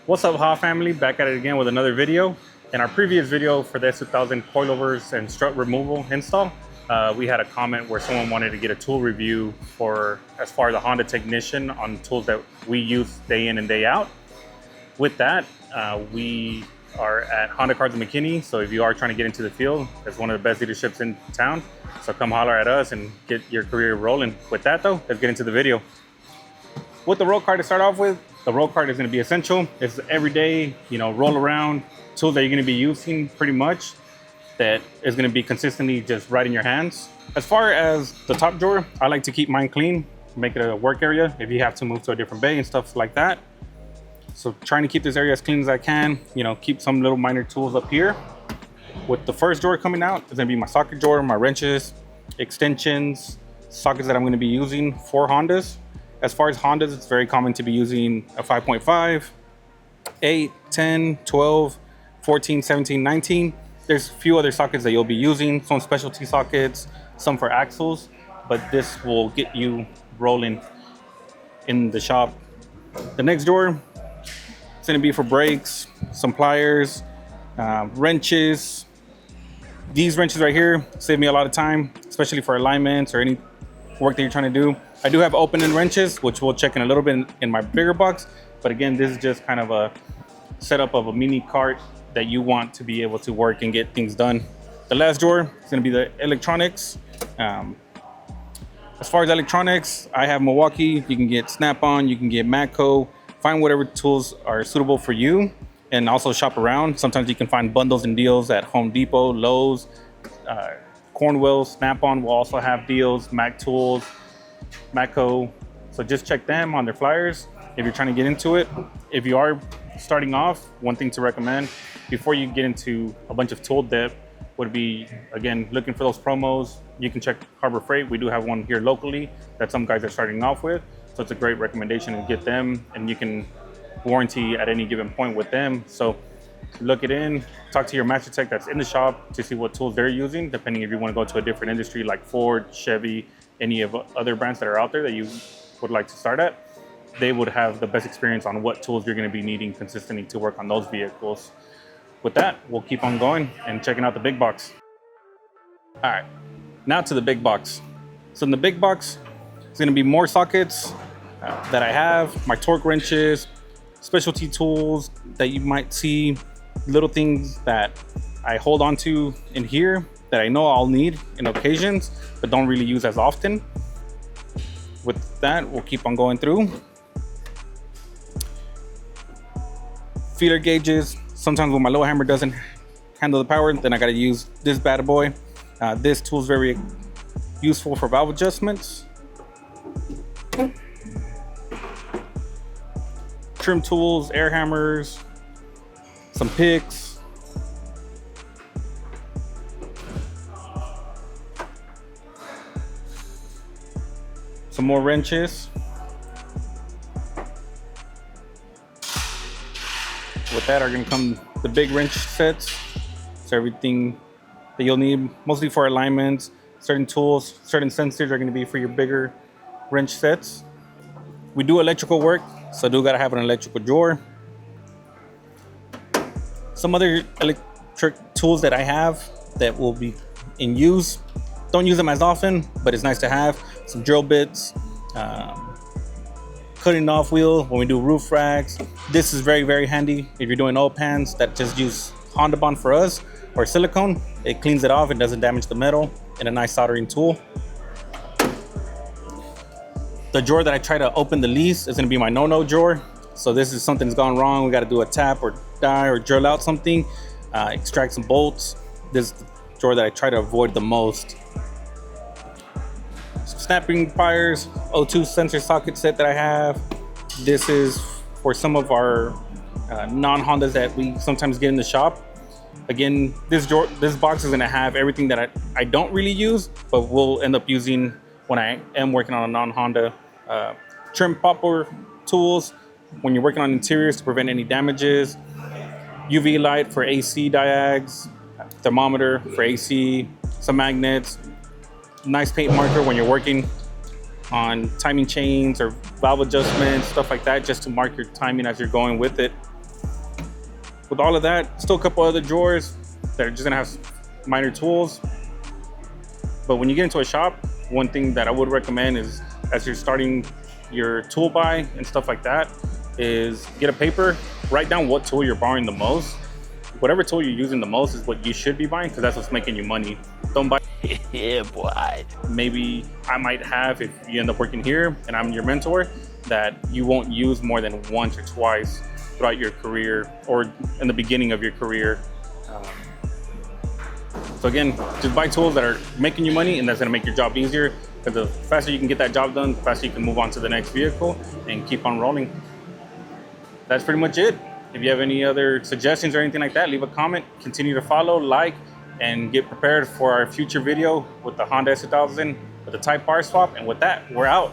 What's up, HAH family? Back at it again with another video. In our previous video for the S2000 coilovers and strut removal install, we had a comment where someone wanted to get a tool review for as far as a Honda technician on tools that we use day in and day out. With that, we are at Honda Cars of McKinney, so if you are trying to get into the field, it's one of the best dealerships in town. So come holler at us and get your career rolling. With that though, let's get into the video. With the roll card to start off with, the roll card is going to be essential. It's everyday, roll around tools that you're going to be using pretty much that is going to be consistently just right in your hands. As far as the top drawer, I like to keep mine clean, make it a work area if you have to move to a different bay and stuff like that. So trying to keep this area as clean as I can, keep some little minor tools up here. With the first drawer coming out, it's going to be my socket drawer, my wrenches, extensions, sockets that I'm going to be using for Hondas. As far as Hondas, it's very common to be using a 5.5, 8, 10, 12, 14, 17, 19. There's a few other sockets that you'll be using, some specialty sockets, some for axles, but this will get you rolling in the shop. The next drawer, it's gonna be for brakes, some pliers, wrenches. These wrenches right here save me a lot of time, especially for alignments or any work that you're trying to do. I do have open-end wrenches, which we'll check in a little bit in my bigger box. But again, this is just kind of a setup of a mini cart that you want to be able to work and get things done. The last drawer is going to be the electronics. As far as electronics, I have Milwaukee. You can get Snap-on, you can get Matco. Find whatever tools are suitable for you and also shop around. Sometimes you can find bundles and deals at Home Depot, Lowe's, Cornwell. Snap-on will also have deals, Mac Tools, Matco. So just check them on their flyers if you're trying to get into it. If you are starting off, one thing to recommend before you get into a bunch of tool depth would be, again, looking for those promos. You can check Harbor Freight. We do have one here locally that some guys are starting off with. So it's a great recommendation to get them, and you can warranty at any given point with them. So look it in, talk to your master tech that's in the shop to see what tools they're using, depending if you want to go to a different industry like Ford, Chevy, any of other brands that are out there that you would like to start at. They would have the best experience on what tools you're going to be needing consistently to work on those vehicles. With that, we'll keep on going and checking out the big box. All right, now to the big box. So in the big box, it's going to be more sockets that I have, my torque wrenches, specialty tools that you might see, little things that I hold on to in here that I know I'll need in occasions, but don't really use as often. With that, we'll keep on going through. Feeler gauges. Sometimes when my low hammer doesn't handle the power, then I gotta use this bad boy. This tool is very useful for valve adjustments. Trim tools, air hammers, some picks. Some more wrenches. With that are going to come the big wrench sets. So everything that you'll need, mostly for alignments, certain tools, certain sensors are going to be for your bigger wrench sets. We do electrical work, so I do got to have an electrical drawer. Some other electric tools that I have that will be in use. Don't use them as often, but it's nice to have. Some drill bits, cutting off wheel when we do roof racks. This is very, very handy if you're doing oil pans that just use Honda Bond for us or silicone. It cleans it off, it doesn't damage the metal, and a nice soldering tool. The drawer that I try to open the least is gonna be my no-no drawer. So this is something's gone wrong, we gotta do a tap or die or drill out something, extract some bolts. This is the drawer that I try to avoid the most. Snapping pliers, O2 sensor socket set that I have. This is for some of our non-Hondas that we sometimes get in the shop. Again, this box is gonna have everything that I don't really use, but will end up using when I am working on a non-Honda. Trim popper tools when you're working on interiors to prevent any damages. UV light for AC diags, thermometer for AC, some magnets, nice paint marker when you're working on timing chains or valve adjustments, stuff like that, just to mark your timing as you're going with it. with all of that, still a couple other drawers that are just gonna have minor tools. But when you get into a shop, one thing that I would recommend is, as you're starting your tool buy and stuff like that, is get a paper, write down what tool you're borrowing the most. Whatever tool you're using the most is what you should be buying, because that's what's making you money. Don't buy Yeah, boy. maybe I might have, if you end up working here and I'm your mentor, that you won't use more than once or twice throughout your career or in the beginning of your career. So again, just buy tools that are making you money, and that's gonna make your job easier, because the faster you can get that job done, the faster you can move on to the next vehicle and keep on rolling. That's pretty much it. If you have any other suggestions or anything like that, leave a comment, continue to follow, like, and get prepared for our future video with the Honda S2000 with the Type R swap. And with that, we're out.